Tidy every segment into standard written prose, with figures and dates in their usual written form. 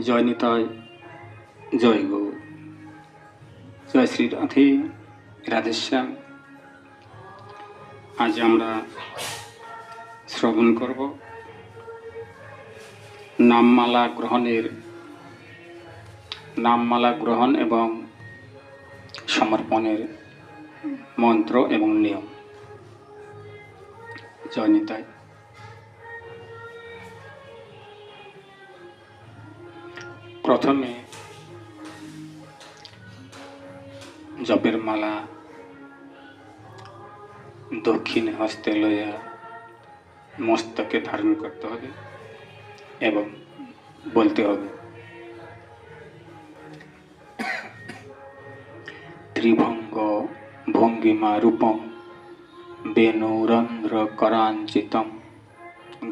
জয় নিতাই, জয় গৌ, জয় শ্রী রাধে, রাধেশ্যাম। আজ আমরা শ্রবণ করব নামমালা গ্রহণ এবং সমর্পণের মন্ত্র এবং নিয়ম। জয় নিতাই। প্রথমে জপের মালা দক্ষিণ হস্তে লইয়া মস্তকে ধারণ করতে হবে এবং বলতে হবে, ত্রিভঙ্গ ভঙ্গিমা রূপম বেণুরন্ধ্র कराञ्चितं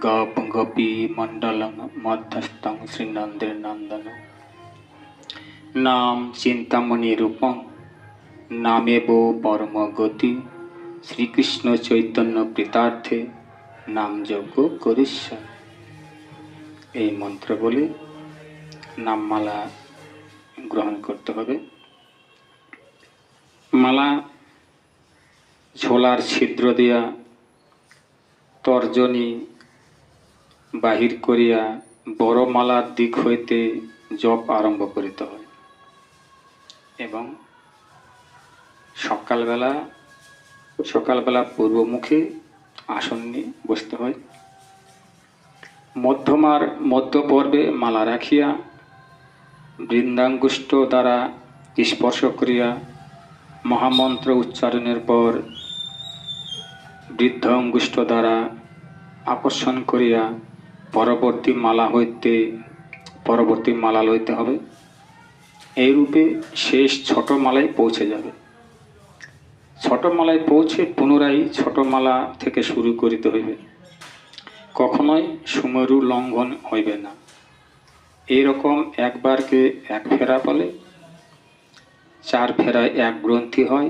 গপ গোপী মণ্ডলং মধ্যস্থং শ্রীনন্দের নন্দন নাম চিন্তামণি রূপং নামেব পরম গতি শ্রীকৃষ্ণ চৈতন্য প্রীতার্থে নাম যজ্ঞ করিষ্যামি। এই মন্ত্র বলে নামমালা গ্রহণ করতে হবে। মালা ঝোলার ছিদ্র দিয়া তর্জনী বাহির করিয়া বড় মালার দিক হইতে জপ আরম্ভ করিতে হয় এবং সকালবেলা পূর্বমুখী আসন নিয়ে বসতে হয়। মধ্য পর্বে মালা রাখিয়া বৃন্দাঙ্গুষ্ঠ দ্বারা স্পর্শ করিয়া মহামন্ত্র উচ্চারণের পর বৃদ্ধ অঙ্গুষ্ঠ দ্বারা আকর্ষণ করিয়া পরবর্তী মালা লইতে হবে। এই রূপে শেষ ছোট মালায় পৌঁছে যাবে। ছোট মালায় পৌঁছে পুনরায় ছোট মালা থেকে শুরু করিতে হইবে। কখনোই সুমেরু লঙ্ঘন হইবে না। এইরকম একবারকে এক ফেরা বলে। 4 ফেরায় 1 গ্রন্থি হয়।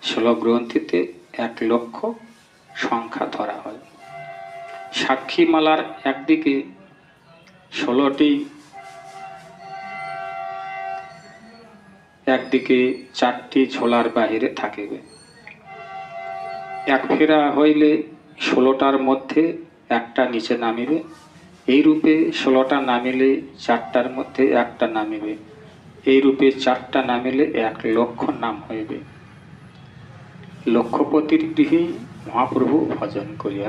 16 গ্রন্থিতে 1 লক্ষ সংখ্যা ধরা হয়। সাক্ষী মালার একদিকে 16টি, একদিকে 4টি ঝোলার বাহিরে থাকিবে। 1 ফেরা হইলে 16টার মধ্যে 1টা নিচে নামিবে। এই রূপে 16টা নামিলে 4টার মধ্যে 1টা নামিবে। এই রূপে 4টা নামিলে 1 লক্ষ নাম হইবে। লক্ষপতির গৃহে মহাপ্রভু ভজন করিয়া